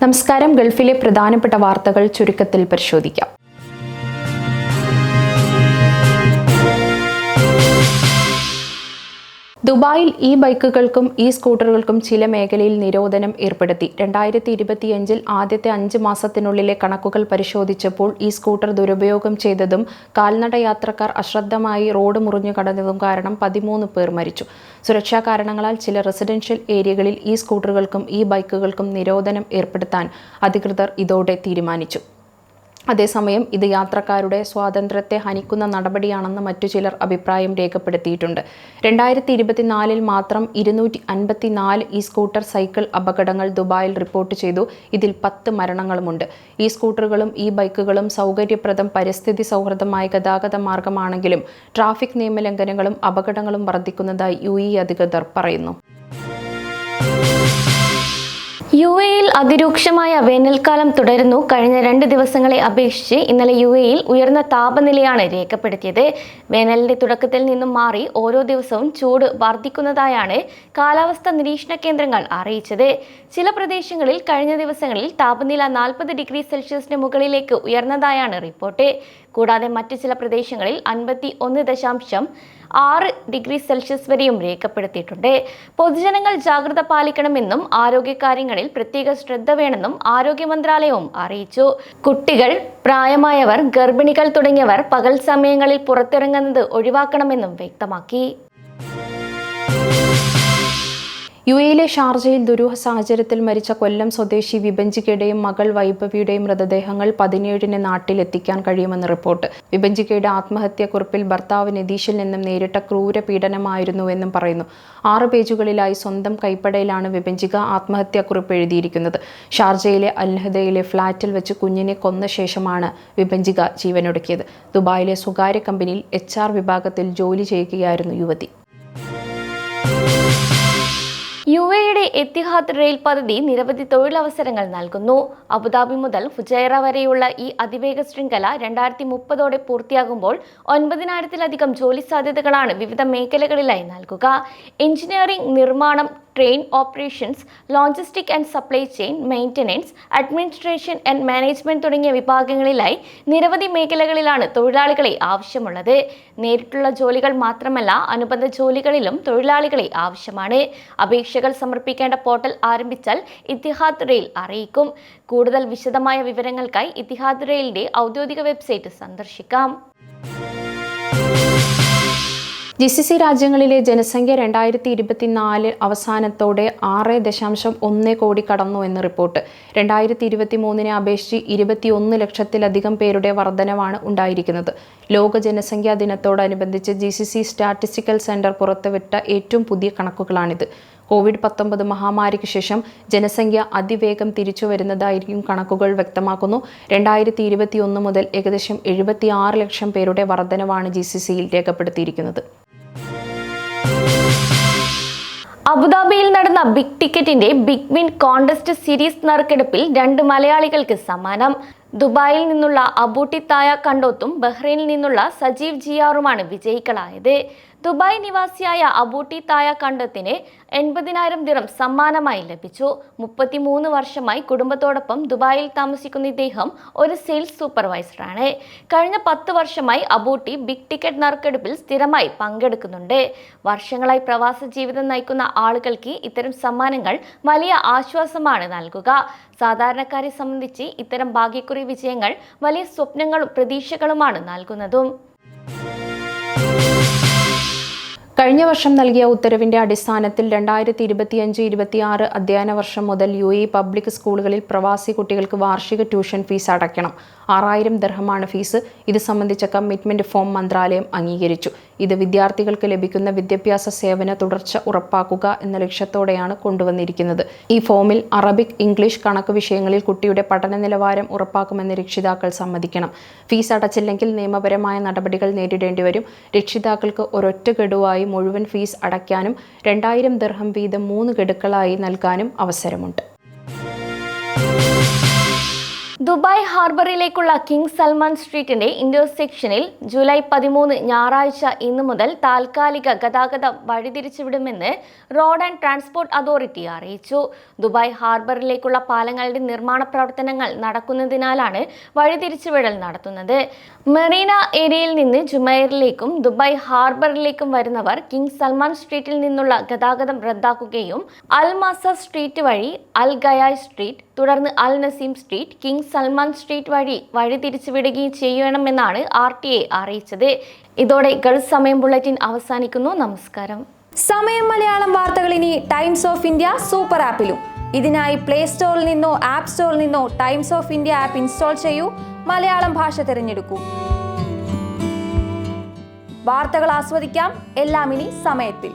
നമസ്കാരം. ഗൾഫിലെ പ്രധാനപ്പെട്ട വാർത്തകൾ ചുരുക്കത്തിൽ പരിശോധിക്കാം. ദുബായിൽ ബൈക്കുകൾക്കും സ്കൂട്ടറുകൾക്കും ചില മേഖലയിൽ നിരോധനം ഏർപ്പെടുത്തി. 2025 ആദ്യത്തെ 5 മാസത്തിനുള്ളിലെ കണക്കുകൾ പരിശോധിച്ചപ്പോൾ സ്കൂട്ടർ ദുരുപയോഗം ചെയ്തതും കാൽനട യാത്രക്കാർ അശ്രദ്ധമായി റോഡ് മുറിഞ്ഞു കടന്നതും കാരണം 13 പേർ മരിച്ചു. സുരക്ഷാ കാരണങ്ങളാൽ ചില റെസിഡൻഷ്യൽ ഏരിയകളിൽ സ്കൂട്ടറുകൾക്കും ബൈക്കുകൾക്കും നിരോധനം ഏർപ്പെടുത്താൻ അധികൃതർ ഇതോടെ തീരുമാനിച്ചു. അതേസമയം ഇത് യാത്രക്കാരുടെ സ്വാതന്ത്ര്യത്തെ ഹനിക്കുന്ന നടപടിയാണെന്ന് മറ്റു ചിലർ അഭിപ്രായം രേഖപ്പെടുത്തിയിട്ടുണ്ട്. 2024 മാത്രം 254 സ്കൂട്ടർ സൈക്കിൾ അപകടങ്ങൾ ദുബായിൽ റിപ്പോർട്ട് ചെയ്തു. ഇതിൽ 10 മരണങ്ങളുമുണ്ട്. സ്കൂട്ടറുകളും ബൈക്കുകളും സൗകര്യപ്രദം പരിസ്ഥിതി സൗഹൃദമായ ഗതാഗത മാർഗമാണെങ്കിലും ട്രാഫിക് നിയമലംഘനങ്ങളും അപകടങ്ങളും വർദ്ധിക്കുന്നതായി UAE അധികൃതർ പറയുന്നു. UAEയിൽ അതിരൂക്ഷമായ വേനൽക്കാലം തുടരുന്നു. കഴിഞ്ഞ 2 ദിവസങ്ങളെ അപേക്ഷിച്ച് ഇന്നലെ UAEയിൽ ഉയർന്ന താപനിലയാണ് രേഖപ്പെടുത്തിയത്. വേനലിന്റെ തുടക്കത്തിൽ നിന്നും മാറി ഓരോ ദിവസവും ചൂട് വർദ്ധിക്കുന്നതായാണ് കാലാവസ്ഥാ നിരീക്ഷണ കേന്ദ്രങ്ങൾ അറിയിച്ചത്. ചില പ്രദേശങ്ങളിൽ കഴിഞ്ഞ ദിവസങ്ങളിൽ താപനില 40 ഡിഗ്രി സെൽഷ്യസിന് മുകളിലേക്ക് ഉയർന്നതായാണ് റിപ്പോർട്ട്. കൂടാതെ മറ്റ് ചില പ്രദേശങ്ങളിൽ 51.6 ഡിഗ്രി സെൽഷ്യസ് വരെയും രേഖപ്പെടുത്തിയിട്ടുണ്ട്. പൊതുജനങ്ങൾ ജാഗ്രത പാലിക്കണമെന്നും ആരോഗ്യകാര്യങ്ങളിൽ പ്രത്യേക ശ്രദ്ധ വേണമെന്നും ആരോഗ്യ മന്ത്രാലയവും അറിയിച്ചു. കുട്ടികൾ, പ്രായമായവർ, ഗർഭിണികൾ തുടങ്ങിയവർ പകൽ സമയങ്ങളിൽ പുറത്തിറങ്ങുന്നത് ഒഴിവാക്കണമെന്നും വ്യക്തമാക്കി. UAEയിലെ ഷാർജയിൽ ദുരൂഹ സാഹചര്യത്തിൽ മരിച്ച കൊല്ലം സ്വദേശി വിഭജിക്കയുടെയും മകൾ വൈഭവിയുടെയും മൃതദേഹങ്ങൾ 17-ന് നാട്ടിലെത്തിക്കാൻ കഴിയുമെന്ന് റിപ്പോർട്ട്. വിഭജിക്കയുടെ ആത്മഹത്യാക്കുറിപ്പിൽ ഭർത്താവ് നിതീഷിൽ നിന്നും നേരിട്ട ക്രൂര പീഡനമായിരുന്നുവെന്നും പറയുന്നു. 6 പേജുകളിലായി സ്വന്തം കൈപ്പടയിലാണ് വിഭജിക ആത്മഹത്യാക്കുറിപ്പ് എഴുതിയിരിക്കുന്നത്. ഷാർജയിലെ അൽനഹദയിലെ ഫ്ളാറ്റിൽ വെച്ച് കുഞ്ഞിനെ കൊന്ന ശേഷമാണ് വിഭജിക ജീവനൊടുക്കിയത്. ദുബായിലെ സ്വകാര്യ കമ്പനിയിൽ HR വിഭാഗത്തിൽ ജോലി ചെയ്യുകയായിരുന്നു യുവതി. UAEയുടെ എത്തിഹാദ് റെയിൽ പദ്ധതി നിരവധി തൊഴിലവസരങ്ങൾ നൽകുന്നു. അബുദാബി മുതൽ ഫുജൈറ വരെയുള്ള ഈ അതിവേഗ ശൃംഖല 2030ഓടെ പൂർത്തിയാകുമ്പോൾ 9,000-ലധികം ജോലി സാധ്യതകളാണ് വിവിധ മേഖലകളിലായി നൽകുക. എഞ്ചിനീയറിംഗ്, നിർമ്മാണം, train operations, logistic and supply chain, maintenance, administration and management തുടങ്ങിയ വിഭാഗങ്ങളിലായി നിരവധി മേഖലകളിലാണ് തൊഴിലാളികളെ ആവശ്യമുള്ളത്. നേരിട്ടുള്ള ജോലികൾ മാത്രമല്ല, അനുബന്ധ ജോലികളിലും തൊഴിലാളികളെ ആവശ്യമാണ്. അപേക്ഷകൾ സമർപ്പിക്കേണ്ട പോർട്ടൽ ആരംഭിച്ചാൽ ഇത്തിഹാദ് റെയിൽ അറിയിക്കും. കൂടുതൽ വിശദമായ വിവരങ്ങൾക്കായി ഇത്തിഹാദ് റെയിലിന്റെ ഔദ്യോഗിക വെബ്സൈറ്റ് സന്ദർശിക്കാം. GCC രാജ്യങ്ങളിലെ ജനസംഖ്യ 2024 അവസാനത്തോടെ 6.1 കോടി കടന്നു എന്ന് റിപ്പോർട്ട്. 2023 അപേക്ഷിച്ച് 21 ലക്ഷത്തിലധികം പേരുടെ വർധനവാണ് ഉണ്ടായിരിക്കുന്നത്. ലോക ജനസംഖ്യാ ദിനത്തോടനുബന്ധിച്ച് GCC സ്റ്റാറ്റിസ്റ്റിക്കൽ സെന്റർ പുറത്തുവിട്ട ഏറ്റവും പുതിയ കണക്കുകളാണിത്. COVID-19 മഹാമാരിക്ക് ശേഷം ജനസംഖ്യ അതിവേഗം തിരിച്ചു വരുന്നതായിരിക്കും കണക്കുകൾ വ്യക്തമാക്കുന്നു. 2021 മുതൽ ഏകദേശം 76 ലക്ഷം പേരുടെ വർധനവാണ് GCCയിൽ രേഖപ്പെടുത്തിയിരിക്കുന്നത്. അബുദാബിയിൽ നടന്ന ബിഗ് ടിക്കറ്റിന്റെ ബിഗ് വിൻ കോൺടെസ്റ്റ് സീരീസ് നറുക്കെടുപ്പിൽ 2 മലയാളികൾക്ക് സമ്മാനം. ദുബായിൽ നിന്നുള്ള അബൂട്ടി തായ കണ്ടോത്തും ബഹ്റൈനിൽ നിന്നുള്ള സജീവ് ജിയാറുമാണ് വിജയികളായത്. ദുബായ് നിവാസിയായ അബൂട്ടി തായ കണ്ടത്തിന് 80,000 ദിറം സമ്മാനമായി ലഭിച്ചു. 33 വർഷമായി കുടുംബത്തോടൊപ്പം ദുബായിൽ താമസിക്കുന്ന ഇദ്ദേഹം ഒരു സെയിൽസ് സൂപ്പർവൈസറാണ്. കഴിഞ്ഞ 10 വർഷമായി അബൂട്ടി ബിഗ് ടിക്കറ്റ് നറുക്കെടുപ്പിൽ സ്ഥിരമായി പങ്കെടുക്കുന്നുണ്ട്. വർഷങ്ങളായി പ്രവാസ ജീവിതം നയിക്കുന്ന ആളുകൾക്ക് ഇത്തരം സമ്മാനങ്ങൾ വലിയ ആശ്വാസമാണ് നൽകുക. സാധാരണക്കാരെ സംബന്ധിച്ച് ഇത്തരം ഭാഗ്യക്കുറി വിജയങ്ങൾ വലിയ സ്വപ്നങ്ങളും പ്രതീക്ഷകളുമാണ് നൽകുന്നതും. കഴിഞ്ഞ വർഷം നൽകിയ ഉത്തരവിന്റെ അടിസ്ഥാനത്തിൽ 2025-26 അധ്യയന വർഷം മുതൽ UAE പബ്ലിക് സ്കൂളുകളിൽ പ്രവാസി കുട്ടികൾക്ക് വാർഷിക ട്യൂഷൻ ഫീസ് അടയ്ക്കണം. 6,000 ദിർഹമാണ് ഫീസ്. ഇത് സംബന്ധിച്ച കമ്മിറ്റ്മെന്റ് ഫോം മന്ത്രാലയം അംഗീകരിച്ചു. ഇത് വിദ്യാർത്ഥികൾക്ക് ലഭിക്കുന്ന വിദ്യാഭ്യാസ സേവന തുടർച്ച ഉറപ്പാക്കുക എന്ന ലക്ഷ്യത്തോടെയാണ് കൊണ്ടുവന്നിരിക്കുന്നത്. ഈ ഫോമിൽ അറബിക്, ഇംഗ്ലീഷ്, കണക്ക് വിഷയങ്ങളിൽ കുട്ടിയുടെ പഠന നിലവാരം ഉറപ്പാക്കുമെന്ന് രക്ഷിതാക്കൾ സമ്മതിക്കണം. ഫീസ് അടച്ചില്ലെങ്കിൽ നിയമപരമായ നടപടികൾ നേരിടേണ്ടി വരും. രക്ഷിതാക്കൾക്ക് ഒരൊറ്റ ഗഡുവായി മുഴുവൻ ഫീസ് അടയ്ക്കാനും 2,000 ദിർഹം വീതം 3 ഗഡുക്കളായി നൽകാനും അവസരമുണ്ട്. ദുബായ് ഹാർബറിലേക്കുള്ള കിങ് സൽമാൻ സ്ട്രീറ്റിന്റെ ഇന്റർസെക്ഷനിൽ ജൂലൈ 13 ഞായറാഴ്ച ഇന്നു മുതൽ താൽക്കാലിക ഗതാഗതം വഴിതിരിച്ചുവിടുമെന്ന് റോഡ് ആൻഡ് ട്രാൻസ്പോർട്ട് അതോറിറ്റി അറിയിച്ചു. ദുബായ് ഹാർബറിലേക്കുള്ള പാലങ്ങളുടെ നിർമ്മാണ പ്രവർത്തനങ്ങൾ നടക്കുന്നതിനാലാണ് വഴിതിരിച്ചുവിടൽ നടത്തുന്നത്. മെറീന ഏരിയയിൽ നിന്ന് ജുമൈറിലേക്കും ദുബായ് ഹാർബറിലേക്കും വരുന്നവർ കിങ് സൽമാൻ സ്ട്രീറ്റിൽ നിന്നുള്ള ഗതാഗതം റദ്ദാക്കുകയും അൽ മാസ സ്ട്രീറ്റ് വഴി അൽ ഗയായ് സ്ട്രീറ്റ്, തുടർന്ന് Al Naseem street, King Salman street വഴി തിരിച്ചുവിടുകയും ചെയ്യണമെന്നാണ് RTA അറിയിച്ചത്. ഇതോടെ ഗൾഫ് സമയം ബുള്ളറ്റിൻ അവസാനിക്കുന്നു. നമസ്കാരം. സമയം മലയാളം വാർത്തകൾ ഇനി ടൈംസ് ഓഫ് ഇന്ത്യ സൂപ്പർ ആപ്പിലും. ഇതിനായി പ്ലേ സ്റ്റോറിൽ നിന്നോ ആപ്പ് സ്റ്റോറിൽ നിന്നോ times of India app install ചെയ്യൂ. മലയാളം ഭാഷ തിരഞ്ഞെടുക്കൂ. വാർത്തകൾ ആസ്വദിക്കാം. എല്ലാം ഇനി സമയത്തിൽ.